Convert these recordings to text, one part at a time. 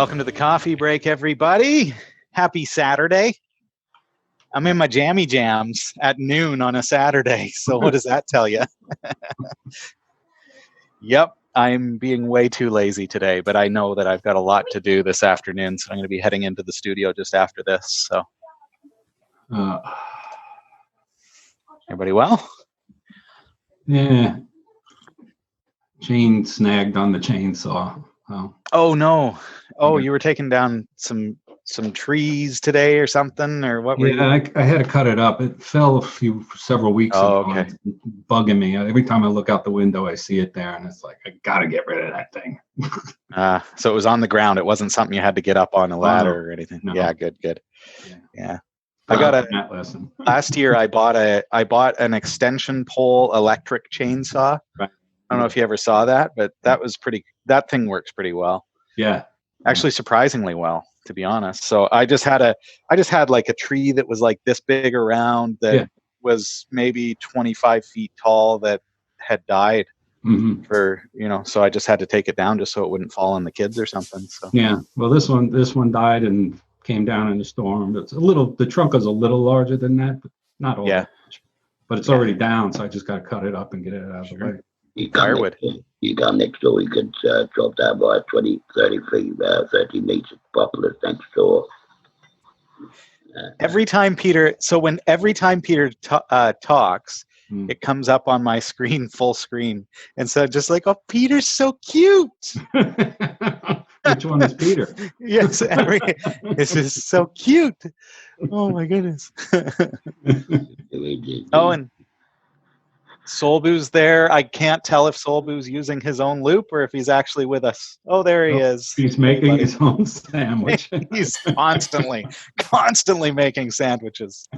Welcome to the coffee break, everybody. Happy Saturday. I'm in my jammy jams at noon on a Saturday. So what does that tell you? Yep, I'm being way too lazy today, but I know that I've got a lot to do this afternoon, so I'm going to be heading into the studio just after this. So, everybody well? Yeah. Chain snagged on the chainsaw. Oh no! Oh, you were taking down some trees today or something, or what? Yeah, I had to cut it up. It fell several weeks ago. Okay. It's bugging me. Every time I look out the window, I see it there, and it's like I gotta get rid of that thing. So it was on the ground. It wasn't something you had to get up on a ladder or anything. No. Yeah, good. Yeah. I got that lesson. Last year I bought an extension pole electric chainsaw. Right. I don't know if you ever saw that, but that thing works pretty well. Yeah. Actually surprisingly well, to be honest. So I just had like a tree that was like this big around that was maybe 25 feet tall that had died for, so I just had to take it down just so it wouldn't fall on the kids or something. So yeah. Well, this one died and came down in the storm. The trunk is a little larger than that, but not all that much. But it's already down, so I just got to cut it up and get it out of the way. You come next door, you could drop down by 20, 30 feet, 30 meters, populous next door. Every time Peter talks, it comes up on my screen, full screen. And so just like, oh, Peter's so cute. Which one is Peter? Yes, this is so cute. Oh my goodness. Oh, and Solbu's there. I can't tell if Solbu's using his own loop or if he's actually with us. Oh, there he is. He's making his own sandwich. He's constantly making sandwiches.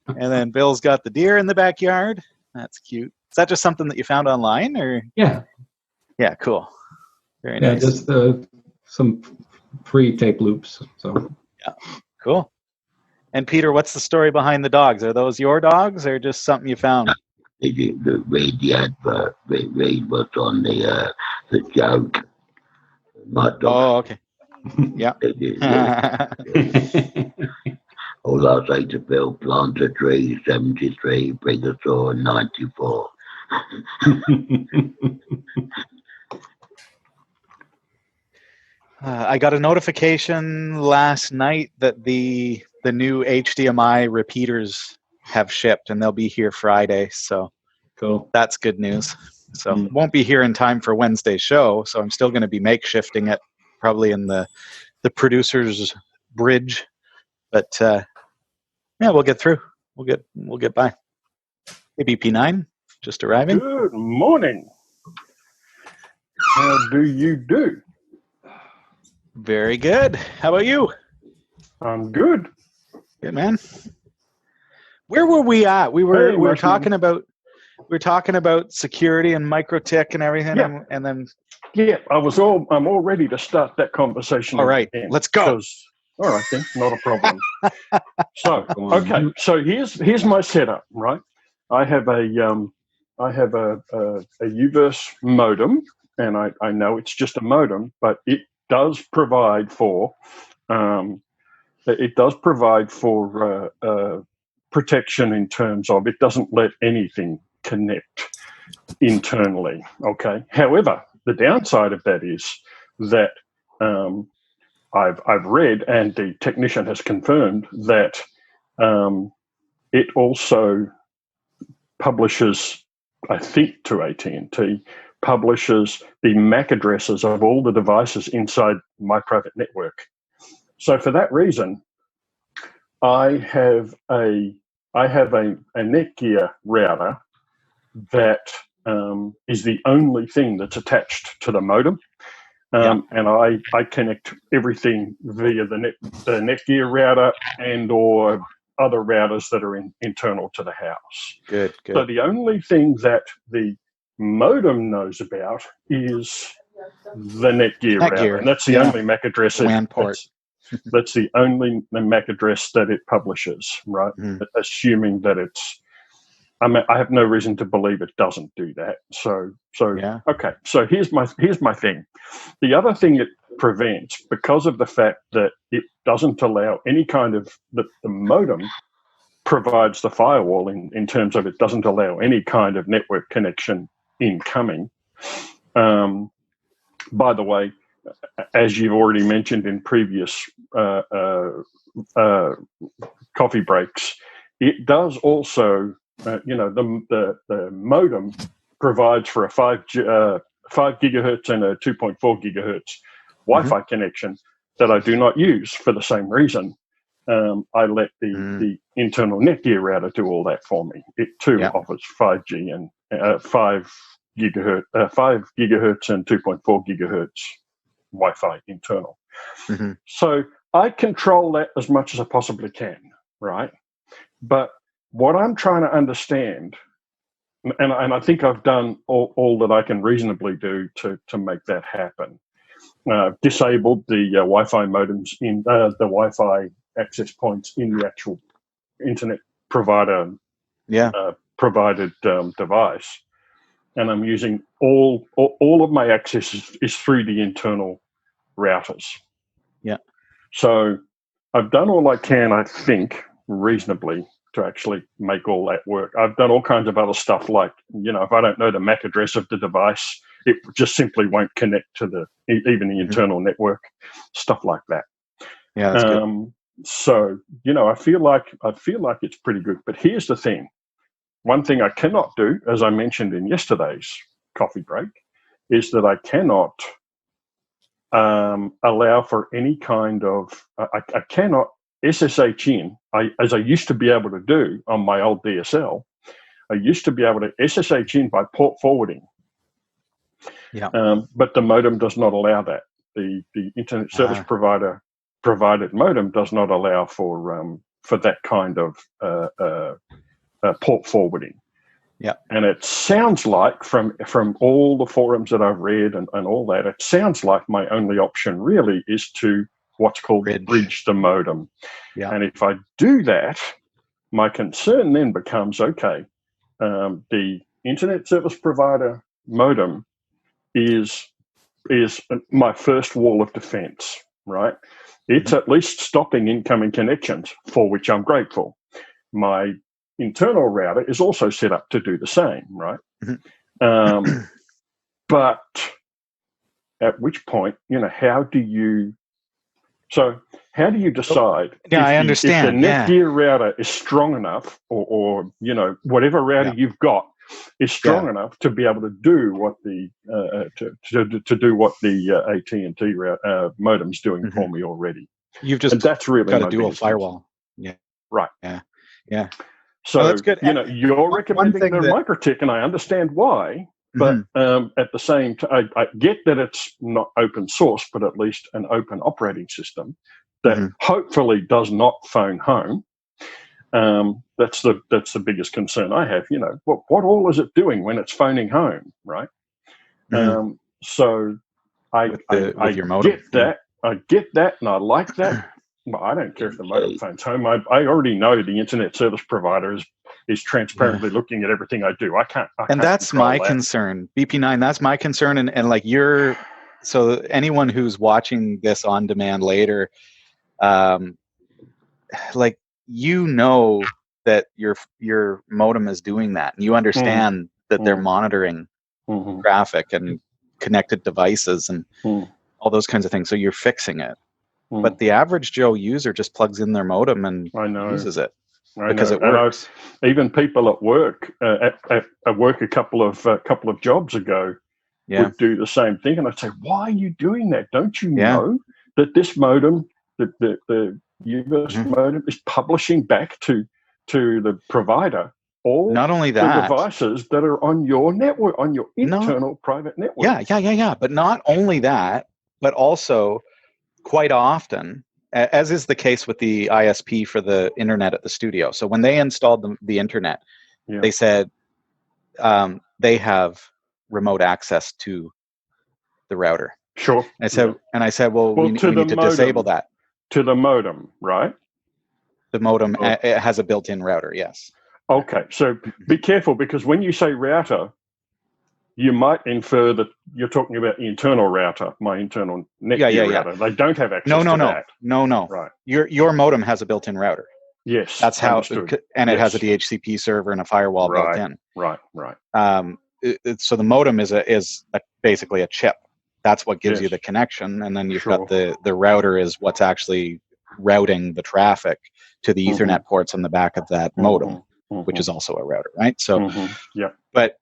And then Bill's got the deer in the backyard. That's cute. Is that just something that you found online, or? Yeah. Yeah, cool. Very nice. Yeah, just some free tape loops. So. Yeah, cool. And Peter, what's the story behind the dogs? Are those your dogs or just something you found? They didn't read the advert. Read what's on the joke. My dog. Oh, okay. Yeah. All I say to Bill, plant a tree, 73, bring a saw, 94. I got a notification last night that the new HDMI repeaters have shipped and they'll be here Friday. So cool. That's good news. So won't be here in time for Wednesday's show. So I'm still going to be makeshifting it probably in the producer's bridge. But we'll get through. We'll get by. ABP9 just arriving. Good morning. How do you do? Very good. How about you? I'm good. Good, man. Where were we at? We were talking about security and MikroTik and everything, and then I'm all ready to start that conversation. All right, let's go. All right, then, not a problem. So here's my setup. Right, I have a UVerse modem, and I know it's just a modem, but it does provide for protection in terms of it doesn't let anything connect internally. Okay. However, the downside of that is that I've read, and the technician has confirmed that it also publishes, I think, to AT&T, publishes the MAC addresses of all the devices inside my private network. So for that reason, I have a Netgear router that is the only thing that's attached to the modem, and I connect everything via the Netgear router and or other routers that are internal to the house. Good. So the only thing that the modem knows about is the Netgear router, and that's the only MAC address. WAN port. That's the only MAC address that it publishes, right? Assuming that it's I have no reason to believe it doesn't do that. So Yeah. okay. So here's my thing. The other thing it prevents, because of the fact that it doesn't allow any kind of the modem provides the firewall in terms of it doesn't allow any kind of network connection incoming. By the way, as you've already mentioned in previous coffee breaks, it does also, the modem provides for a 5 gigahertz and a 2.4 gigahertz Wi-Fi connection that I do not use for the same reason. I let the internal Netgear router do all that for me. It too offers 5G and 5 gigahertz and 2.4 gigahertz Wi-Fi internal. So I control that as much as I possibly can, right? But what I'm trying to understand, and I think I've done all that I can reasonably do to make that happen. Disabled the Wi-Fi modems in the Wi-Fi access points in the actual internet provider provided device, and I'm using all of my access is through the internal routers. Yeah. So I've done all I can, I think, reasonably to actually make all that work. I've done all kinds of other stuff, like, if I don't know the MAC address of the device, it just simply won't connect to even the internal network, stuff like that. Yeah, that's good. So, I feel like it's pretty good. But here's the thing. One thing I cannot do, as I mentioned in yesterday's coffee break, is that I cannot allow for any kind of, I cannot SSH in, as I used to be able to do on my old DSL. I used to be able to SSH in by port forwarding. Yeah. But the modem does not allow that. The internet service provider provided modem does not allow for that kind of port forwarding. Yeah. And it sounds like from all the forums that I've read and all that, it sounds like my only option really is to what's called bridge the modem. Yeah. And if I do that, my concern then becomes, okay, the internet service provider modem is my first wall of defense, right? It's at least stopping incoming connections, for which I'm grateful. My internal router is also set up to do the same, right? But at which point, how do you decide I understand. If the Netgear router is strong enough, or whatever router you've got is strong enough to be able to do what the to do what the AT&T modem's doing for me already? You've just that's really got a dual firewall. Yeah. Right. Yeah. So that's good. You're recommending the MikroTik, and I understand why. But at the same time, I get that it's not open source, but at least an open operating system that hopefully does not phone home. That's the biggest concern I have. What all is it doing when it's phoning home, right? So I get that. I get that, and I like that. Well, I don't care if the modem phones home. I already know the internet service provider is transparently looking at everything I do. I can't and that's my concern. BP9, that's my concern. And like so anyone who's watching this on demand later, like, that your modem is doing that, and you understand that they're monitoring traffic and connected devices and all those kinds of things. So you're fixing it. But the average Joe user just plugs in their modem and uses it because it works. Even people at work, at work a couple of jobs ago, would do the same thing, and I'd say, "Why are you doing that? Don't you know that this modem, the universe modem, is publishing back to the provider all not only that, the devices that are on your network, on your internal private network?" Yeah. But not only that, but also, quite often, as is the case with the ISP for the internet at the studio. So when they installed the internet, they said they have remote access to the router. Sure. And I said, well, we need to disable that. To the modem, right? The modem it has a built-in router, yes. Okay, so be careful, because when you say router, you might infer that you're talking about the internal router, my internal Netgear router. They don't have access to that. No. Right. Your modem has a built-in router. Yes. That's how, understood. and it has a DHCP server and a firewall built in. Right. So the modem is basically a chip. That's what gives you the connection, and then you've got the router is what's actually routing the traffic to the Ethernet ports on the back of that modem, which is also a router, right? So, but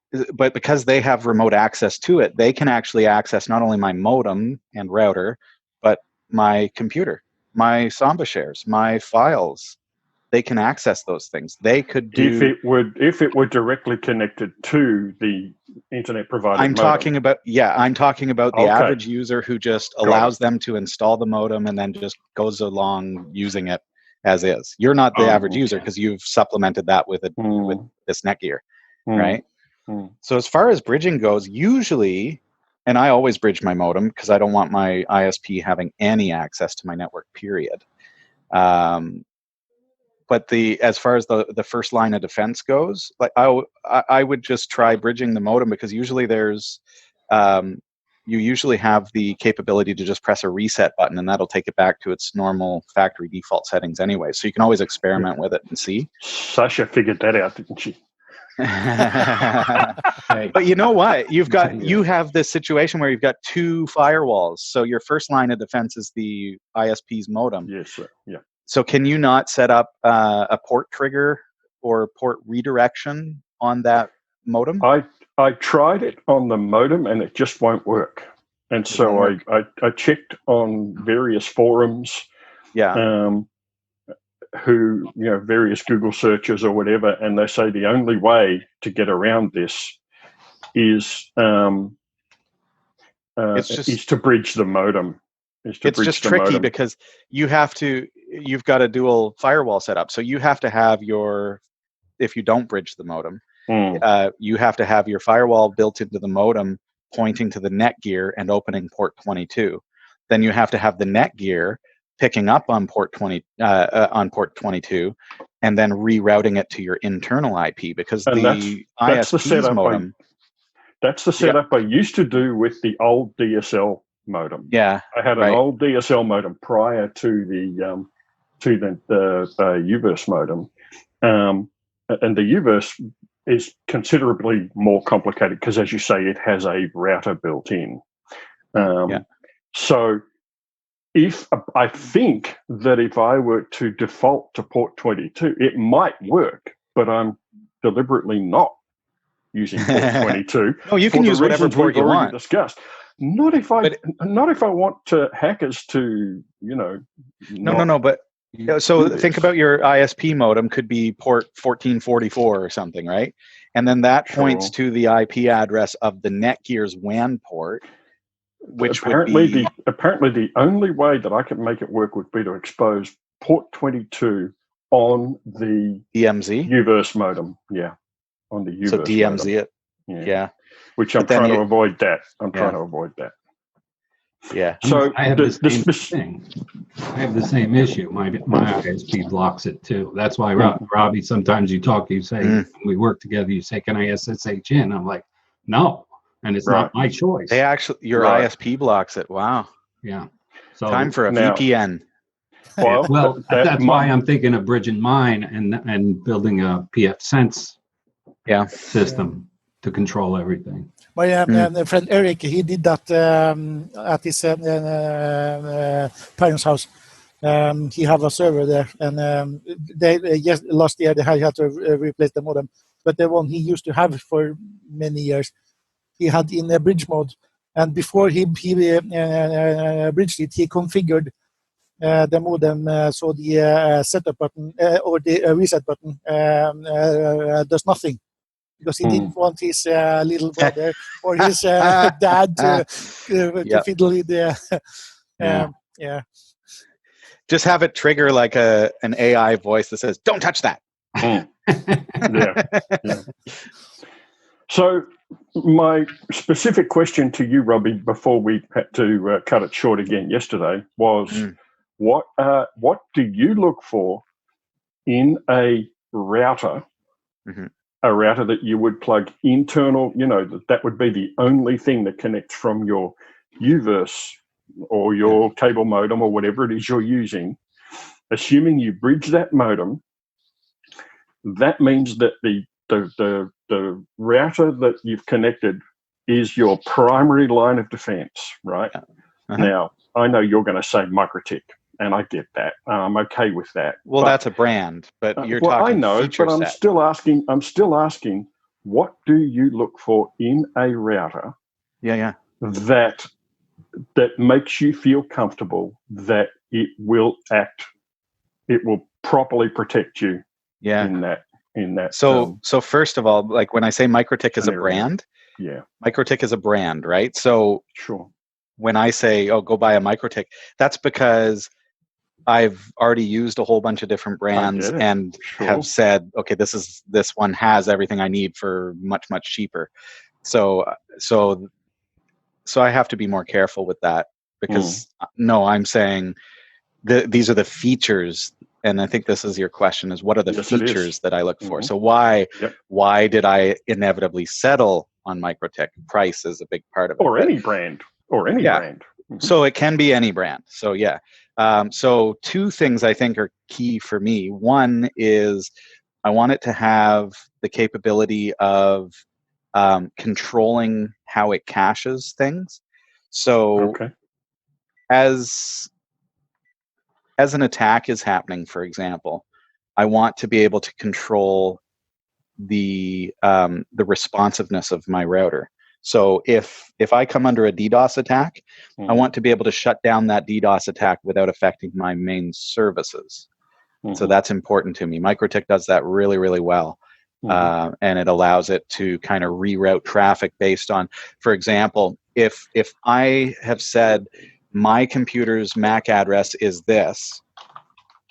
because they have remote access to it, they can actually access not only my modem and router, but my computer, my Samba shares, my files. They can access those things. They could do if it were directly connected to the internet provider. I'm talking about the average user who just allows them to install the modem and then just goes along using it as is. You're not the average user because you've supplemented that with this Netgear, right? So as far as bridging goes, usually, and I always bridge my modem because I don't want my ISP having any access to my network, period. But as far as the first line of defense goes, like I would just try bridging the modem, because usually you usually have the capability to just press a reset button and that'll take it back to its normal factory default settings anyway. So you can always experiment with it and see. Sasha figured that out, didn't she? But you know what? You have this situation where you've got two firewalls. So your first line of defense is the ISP's modem. Yes, sir. Yeah. So can you not set up a port trigger or port redirection on that modem? I tried it on the modem and it just won't work. And so I checked on various forums, who, various Google searches or whatever, and they say the only way to get around this is to bridge the modem. It's just tricky because you've got a dual firewall set up. So you have to have if you don't bridge the modem, you have to have your firewall built into the modem pointing to the Netgear and opening port 22. Then you have to have the Netgear picking up on port 22 and then rerouting it to your internal IP, because the ISP's modem. That's the setup I used to do with the old DSL modem. Yeah, I had an old DSL modem prior to the UVerse modem, and the UVerse is considerably more complicated because, as you say, it has a router built in. So, I think that if I were to default to port 22, it might work, but I'm deliberately not using port 22. No, you can use whatever port you want. Discussed. Not if I want hackers to, No. But so think about your ISP modem could be port 1444 or something, right? And then that points to the IP address of the Netgear's WAN port, which apparently the only way that I can make it work would be to expose port 22 on the DMZ UVerse modem. Yeah, on the UVerse. So DMZ modem. it. Yeah. Which I'm trying to avoid that. Yeah. So I have the same thing. I have the same issue. My ISP blocks it too. That's why, Robbie, sometimes you say, we work together, you say, can I SSH in? I'm like, no. And it's not my choice. They actually, your ISP blocks it. Wow. Yeah. So time for a VPN. Well, that's why I'm thinking of bridging mine and building a PF Sense system to control everything. My friend Eric, he did that at his parents' house. He have a server there, and last year they had to replace the modem. But the one he used to have for many years, he had in a bridge mode. And before he bridged it, he configured the modem so the setup button or the reset button does nothing. Because he didn't want his little brother or his dad to fiddle with the Just have it trigger like an AI voice that says, "Don't touch that." So my specific question to you, Robbie, before we had to cut it short again yesterday, was what do you look for in a router a router that you would plug internal, that would be the only thing that connects from your UVerse or your cable modem or whatever it is you're using. Assuming you bridge that modem, that means that the router that you've connected is your primary line of defense, right? Now, I know you're going to say MikroTik, and I get that. I'm okay with that. Well, that's a brand, but you're talking I know, feature but set. I'm still asking, what do you look for in a router that makes you feel comfortable that it will properly protect you in that So first of all, like when I say MikroTik is a brand, MikroTik is a brand, right? So sure. When I say, go buy a MikroTik, that's because I've already used a whole bunch of different brands and have said, okay, this one has everything I need for much, much cheaper. So I have to be more careful with that because I'm saying these are the features. And I think this is your question, is what are the features that I look for? So why did I inevitably settle on MikroTik? Price is a big part of it. Or any brand. So it can be any brand. So so two things I think are key for me. One is I want it to have the capability of controlling how it caches things. So as an attack is happening, for example, I want to be able to control the responsiveness of my router. So if I come under a DDoS attack, I want to be able to shut down that DDoS attack without affecting my main services. So that's important to me. MikroTik does that really, really well. And it allows it to kind of reroute traffic based on, for example, if I have said my computer's MAC address is this,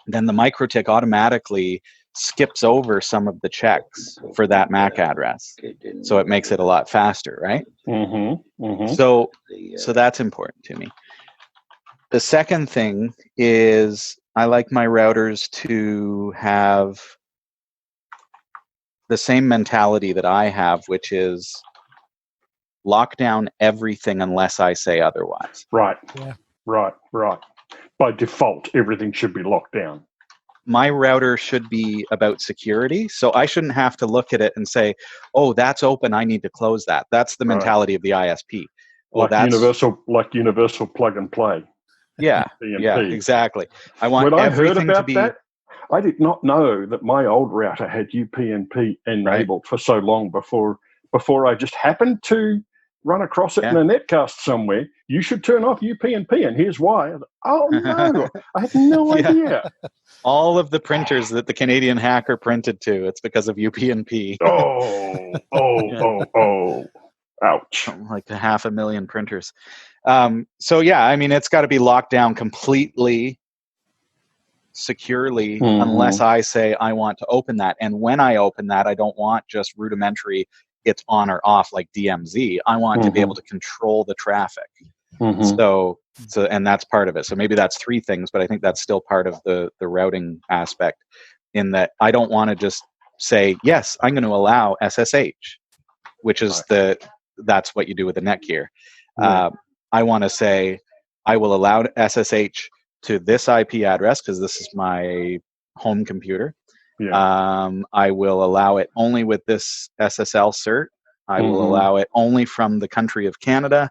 then the MikroTik automatically skips over some of the checks for that MAC address. So it makes it a lot faster, right? So that's important to me. The second thing is I like my routers to have the same mentality that I have, which is lock down everything unless I say otherwise. Right. By default, everything should be locked down. My router should be about security, so I shouldn't have to look at it and say, "Oh, that's open. I need to close that." That's the mentality of the ISP. Universal plug and play. Yeah, exactly. I want when everything to be. That, I did not know that my old router had UPnP enabled for so long before I just happened to run across it in a netcast somewhere. You should turn off UPnP, and here's why. Oh no, I had no idea. All of the printers that the Canadian hacker printed to, it's because of UPnP. Ouch. Like 500,000 printers. It's got to be locked down completely securely unless I say I want to open that. And when I open that, I don't want just rudimentary it's on or off like DMZ. I want to be able to control the traffic. So and that's part of it. So maybe that's three things, but I think that's still part of the routing aspect, in that I don't want to just say, yes, I'm going to allow SSH, which is that's what you do with the Netgear. I want to say I will allow SSH to this IP address because this is my home computer. I will allow it only with this SSL cert. I will allow it only from the country of Canada,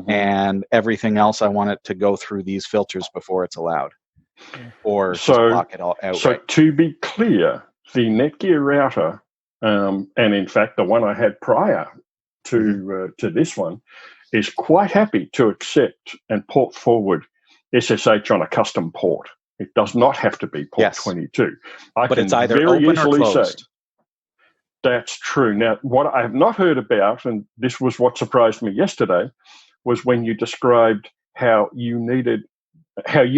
and everything else I want it to go through these filters before it's allowed, or just block it all outright. So to be clear, the Netgear router, and in fact the one I had prior to this one, is quite happy to accept and port forward SSH on a custom port. It does not have to be port 22. But it's either open or closed. That's true. Now, what I have not heard about, and this was what surprised me yesterday, was when you described how you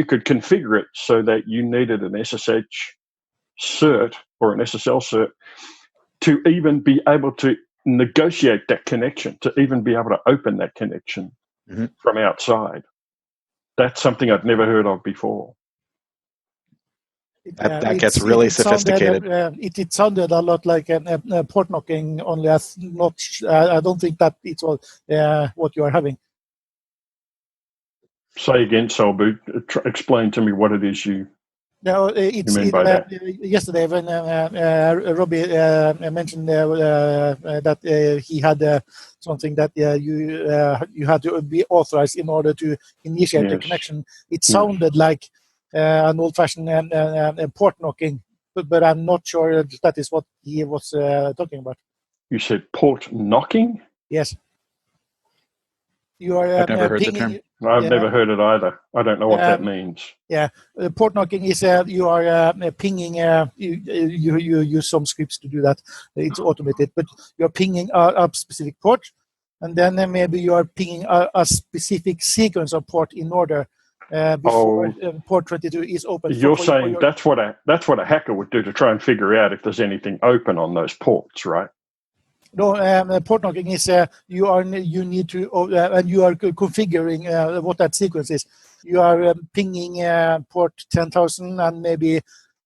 could configure it so that you needed an SSH cert or an SSL cert to even be able to negotiate that connection, to even be able to open that connection from outside. That's something I've never heard of before. That gets really sophisticated. It sounded a lot like a port knocking, only as not. I don't think that it's all what you are having. Say again, Solbu. Explain to me what it is you mean by that. Yesterday when Robbie mentioned that he had something that you had to be authorized in order to initiate the connection. It sounded like an old-fashioned port knocking, but I'm not sure that is what he was talking about. You said port knocking? Yes. You are I've never heard pinging, the term. I've never heard it either. I don't know what that means. Yeah, port knocking is you are pinging. You use some scripts to do that. It's automated, but you're pinging a specific port, and then maybe you are pinging a specific sequence of port in order before port 22 is open. You're saying that's what a hacker would do to try and figure out if there's anything open on those ports, right? No, port knocking is you need to and you are configuring what that sequence is. You are pinging port 10,000 and maybe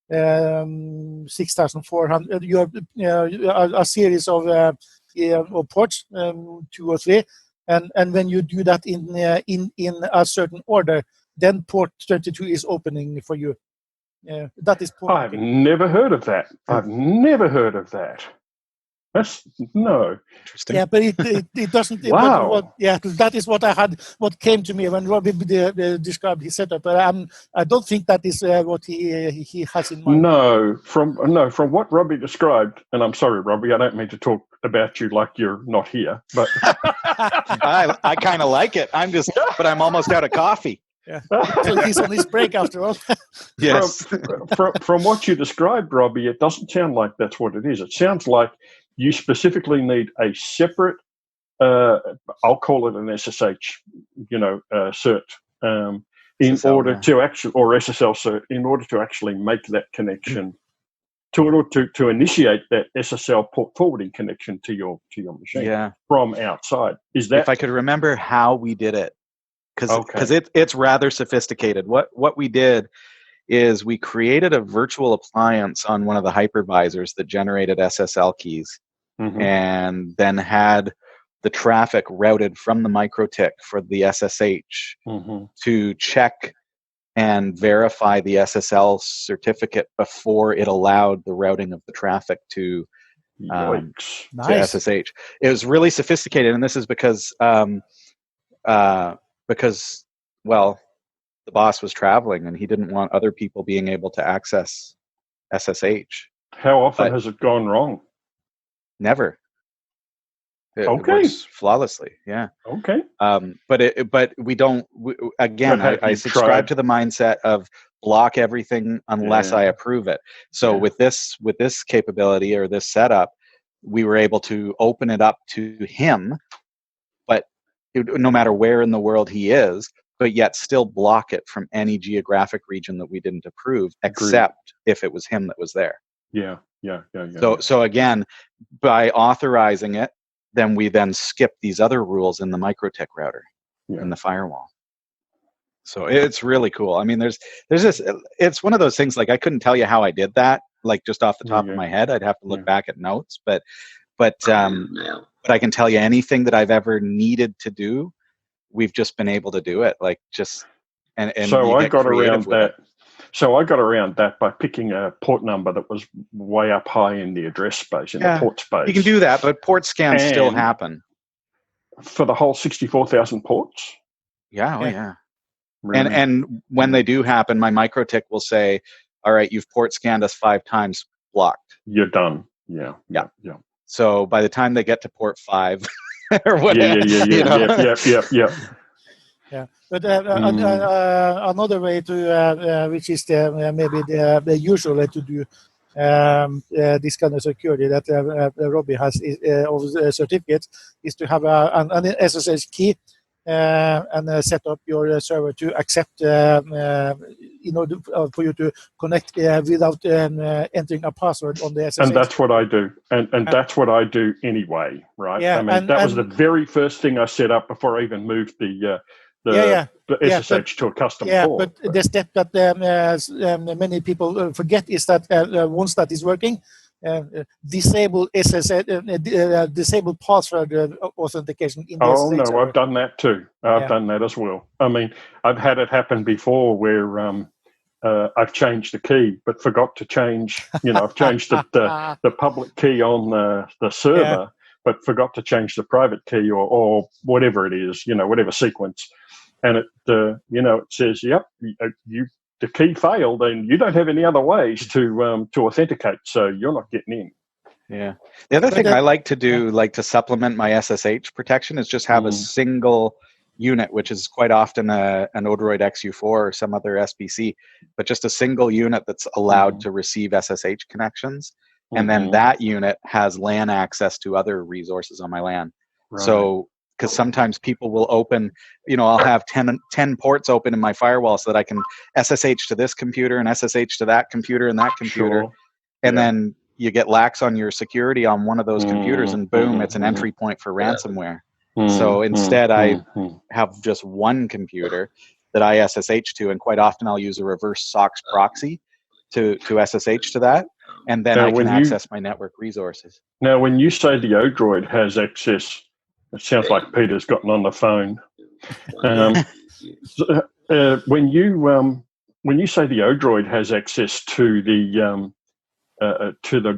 6,400. You have a series of ports, 2 or 3, and when you do that in a certain order, then port 22 is opening for you. That is port. I've never heard of that. I've never heard of that. That's interesting. Yeah, but it doesn't. Wow. That is what I had. What came to me when Robbie described his setup. But I don't think that is what he has in mind. No, from what Robbie described, and I'm sorry, Robbie, I don't mean to talk about you like you're not here, but I kind of like it. But I'm almost out of coffee. Yeah, so he's on his break after all. Yes. From what you described, Robbie, it doesn't sound like that's what it is. It sounds like you specifically need a separate, I'll call it an SSH, cert, in SSL, order to actually, or SSL cert, in order to actually make that connection, to initiate that SSL port forwarding connection to your machine from outside. Is that? If I could remember how we did it, because it's rather sophisticated. What we did is we created a virtual appliance on one of the hypervisors that generated SSL keys, and then had the traffic routed from the MikroTik for the SSH to check and verify the SSL certificate before it allowed the routing of the traffic to SSH. It was really sophisticated, and this is because the boss was traveling and he didn't want other people being able to access SSH. How often has it gone wrong? Never. It works flawlessly. Yeah. Okay. But we don't. I subscribe to the mindset of block everything unless I approve it. So with this capability or this setup, we were able to open it up to him, but no matter where in the world he is, but yet still block it from any geographic region that we didn't approve, except if it was him that was there. Yeah. So again, by authorizing it, then we skip these other rules in the MikroTik router, in the firewall. So it's really cool. I mean, there's this. It's one of those things. Like, I couldn't tell you how I did that, like just off the top of my head. I'd have to look back at notes, but I can tell you anything that I've ever needed to do, we've just been able to do it. Like, just and so I got around that. So I got around that by picking a port number that was way up high in the address space, in the port space. You can do that, but port scans still happen. For the whole 64,000 ports? Yeah. Really? And when they do happen, my MikroTik will say, all right, you've port scanned us 5 times, blocked. You're done. Yeah. So by the time they get to port 5 or whatever. Yeah. Yeah, but another way to, which is maybe the usual way to do this kind of security that Robbie has of certificates, is to have an SSH key and set up your server to accept, in order for you to connect without entering a password on the SSH. And that's what I do. And that's what I do anyway, right? Yeah, I mean, that was the very first thing I set up before I even moved the the SSH to a custom port. But the step that many people forget is that once that is working, disable disable password authentication in the SSH server. I've done that too. I've done that as well. I mean, I've had it happen before where I've changed the key but forgot to change. I've changed the public key on the server, but forgot to change the private key or whatever it is. Whatever sequence, and it it says, "Yep, the key failed, and you don't have any other ways to authenticate, so you're not getting in." Yeah. The other thing I like to do, like to supplement my SSH protection, is just have a single unit, which is quite often an Odroid XU4 or some other SBC, but just a single unit that's allowed to receive SSH connections. And then that unit has LAN access to other resources on my LAN. Right. So, because sometimes people will open, I'll have 10 ports open in my firewall so that I can SSH to this computer and SSH to that computer and that computer. Sure. And then you get lax on your security on one of those computers and boom, it's an entry point for ransomware. So instead I have just one computer that I SSH to, and quite often I'll use a reverse SOX proxy to SSH to that. And then I can access my network resources. Now, when you say the Odroid has access, it sounds like Peter's gotten on the phone. When you say the Odroid has access to the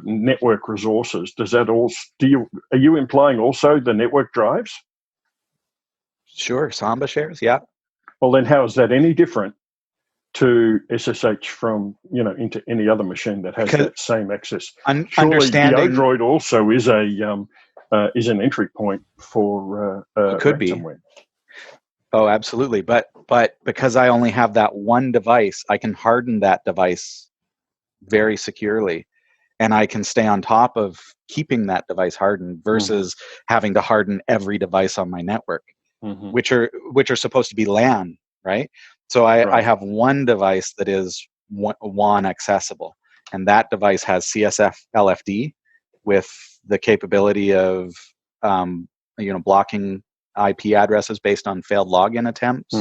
network resources, does that are you implying also the network drives? Sure, Samba shares, yeah. Well, then how is that any different to SSH from into any other machine that has that same access? Surely the Odroid also is an entry point for ransomware. Oh, absolutely. But because I only have that one device, I can harden that device very securely, and I can stay on top of keeping that device hardened versus having to harden every device on my network, which are supposed to be LAN, right? So I have one device that is WAN accessible, and that device has CSF LFD with the capability of blocking IP addresses based on failed login attempts,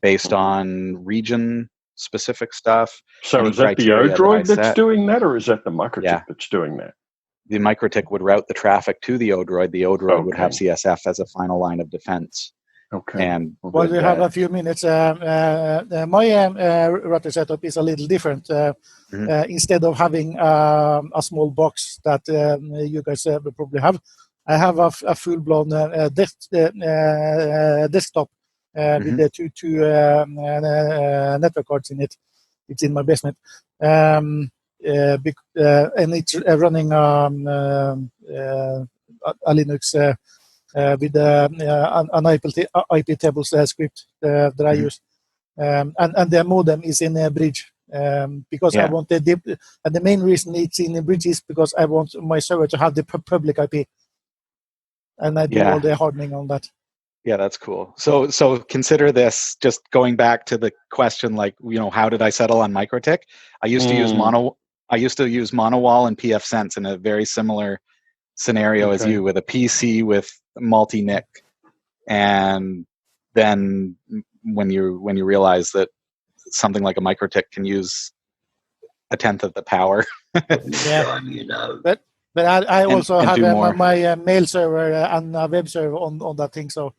based on region specific stuff. So is that the Odroid that's doing that, or is that the MikroTik that's doing that? The MikroTik would route the traffic to the Odroid. The Odroid would have CSF as a final line of defense. Okay. And we have a few minutes. My router setup is a little different. Instead of having a small box that you guys probably have, I have a full-blown desktop with the two network cards in it. It's in my basement, and it's running a Linux with an IP tables script that I use, and the modem is in a bridge because I want and the main reason it's in a bridge is because I want my server to have the public IP, and I do all the hardening on that. Yeah, that's cool. So consider this, just going back to the question, like, how did I settle on MikroTik? I used to use monowall and pfSense in a very similar scenario as you, with a PC with multi-NIC, and then when you realize that something like a MikroTik can use a tenth of the power. But I also have my mail server and a web server on that thing, so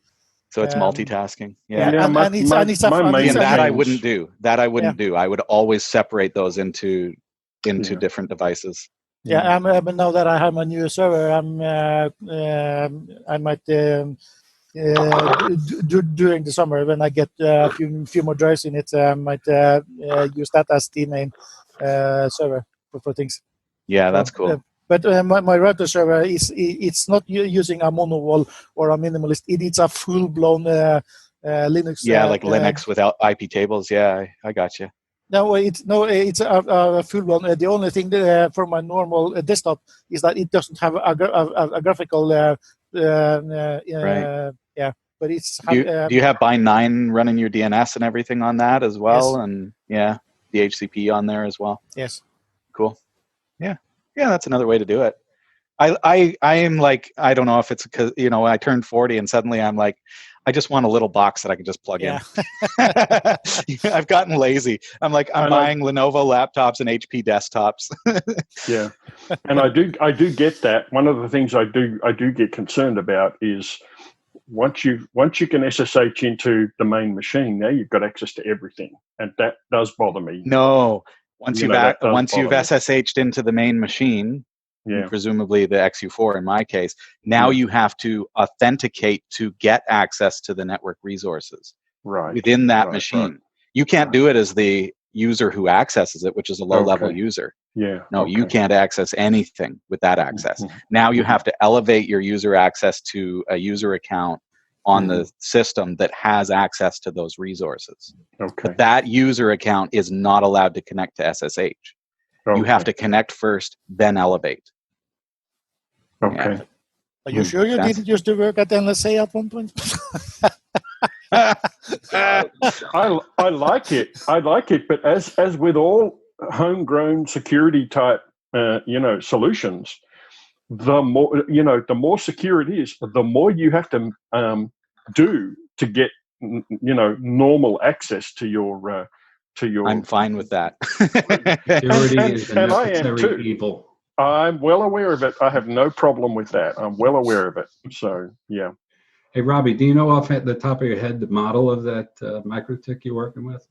it's multitasking. That I wouldn't do. I would always separate those into different devices. Yeah, but now that I have my new server, I might during the summer, when I get a few more drives in it, I might use that as the main server for things. Yeah, that's cool. But my router server it's not using a monowall or a minimalist. It's a full-blown Linux. Yeah, like Linux without IP tables. Yeah, I got you. No, it's a full-blown. The only thing for my normal desktop is that it doesn't have a graphical. Yeah, but it's. Do you have Bind9 running your DNS and everything on that as well? Yes. And the HCP on there as well. Yes. Cool. Yeah, that's another way to do it. I am like, I don't know if it's because I turned 40 and suddenly I'm like, I just want a little box that I can just plug in. Yeah. I've gotten lazy. I'm like, I'm buying Lenovo laptops and HP desktops. Yeah, and I do get that. One of the things I do get concerned about is once you can SSH into the main machine, now you've got access to everything, and that does bother me. No, once you've me. SSH'd into the main machine, and presumably the XU4 in my case, now you have to authenticate to get access to the network resources within that machine. Right. You can't do it as the user who accesses it, which is a low-level user. Yeah. No, you can't access anything with that access. Now you have to elevate your user access to a user account on the system that has access to those resources. Okay. But that user account is not allowed to connect to SSH. You have to connect first, then elevate. Okay. Yeah. Are you sure you didn't used to work at NSA at one point? I like it. I like it, but as with all homegrown security type solutions, the more secure it is, the more you have to do to get normal access to your I'm fine with that. Security is a necessary evil. I'm well aware of it. I have no problem with that. I'm well aware of it. So, yeah. Hey, Robbie, do you know off at the top of your head the model of that MikroTik you're working with?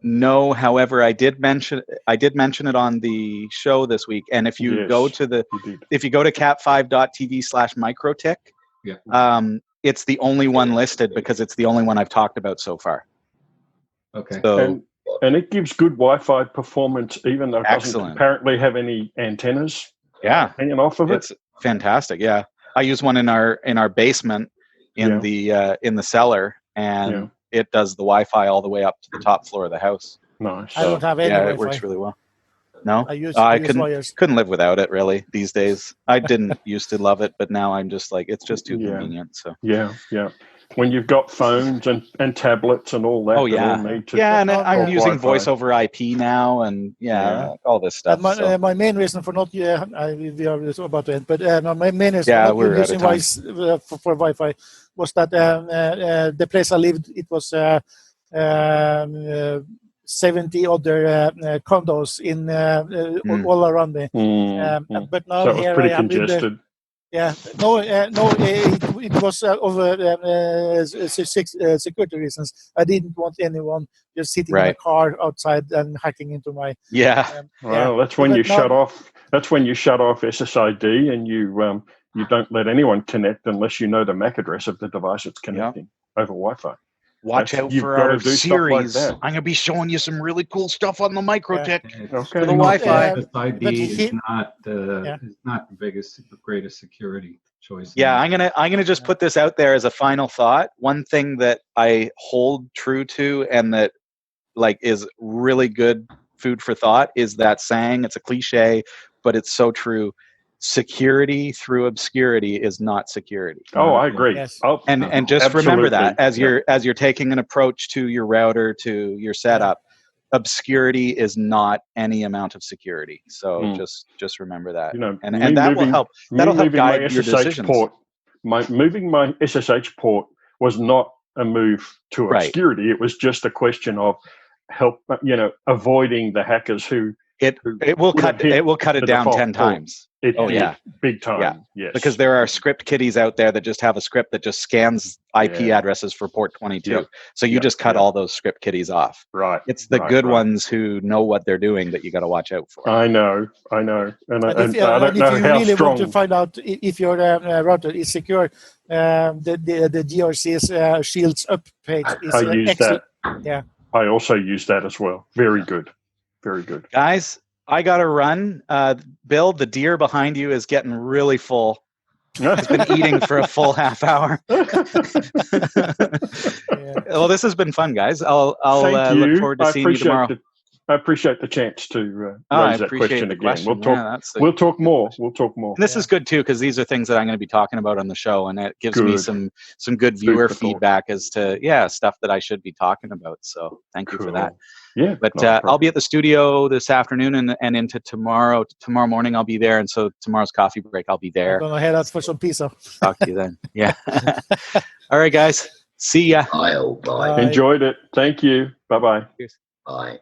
No, however, I did mention it on the show this week. And if you go to cat5.tv/MikroTik, it's the only one listed because it's the only one I've talked about so far. Okay. So. And it gives good Wi-Fi performance, even though it doesn't apparently have any antennas hanging off of it. It's fantastic. Yeah, I use one in our basement in the cellar, and it does the Wi-Fi all the way up to the top floor of the house. Nice. I don't have any Wi-Fi. Wi-Fi. It works really well. No, I couldn't live without it really these days. I didn't used to love it, but now I'm just like it's just too convenient. So yeah. When you've got phones and tablets and all that, all need to and I'm using voice over IP now, and all this stuff. My main reason for not we are about to end, but my main reason for not using voice for Wi-Fi was that the place I lived, it was 70 other condos in all around me. But now so it was here pretty I am congested. It was over security reasons. I didn't want anyone just sitting in a car outside and hacking into my. That's when you shut off. That's when you shut off SSID and you don't let anyone connect unless you know the MAC address of the device it's connecting over Wi-Fi. Watch out for our series. I'm going to be showing you some really cool stuff on the MikroTik for the Wi-Fi. SSID is not the greatest security choice. Yeah, I'm gonna just put this out there as a final thought. One thing that I hold true to and that is really good food for thought is that saying. It's a cliche, but it's so true. Security through obscurity is not security. Oh, I agree. Yes. And just remember that as you're taking an approach to your router, to your setup, obscurity is not any amount of security. So just remember that. And that will help. That'll help guide your decisions. Moving my SSH port was not a move to obscurity. It was just a question of avoiding the hackers who. It will cut it down 10 times. Big time. Yeah. Yes. Because there are script kiddies out there that just have a script that just scans IP addresses for port 22. Yep. So you just cut all those script kiddies off. Right. It's the good ones who know what they're doing that you got to watch out for. I know. And I don't know if you how really strong. want to find out if your router is secure, the GRC's Shields Up page is excellent. Yeah. I also use that as well. Very good. Very good. Guys, I got to run. Bill, the deer behind you is getting really full. It's been eating for a full half hour. Well, this has been fun, guys. I'll look forward to seeing you tomorrow. I appreciate the chance to raise that question again. We'll talk more. And this is good, too, because these are things that I'm going to be talking about on the show, and it gives me some good viewer feedback as to, stuff that I should be talking about. So thank you for that. Yeah, but I'll be at the studio this afternoon and into tomorrow. Tomorrow morning I'll be there, and so tomorrow's coffee break I'll be there. I'm gonna head out for some pizza. Talk to you then. Yeah. All right, guys. See ya. Bye. Bye. Enjoyed it. Thank you. Bye-bye. Cheers. Bye.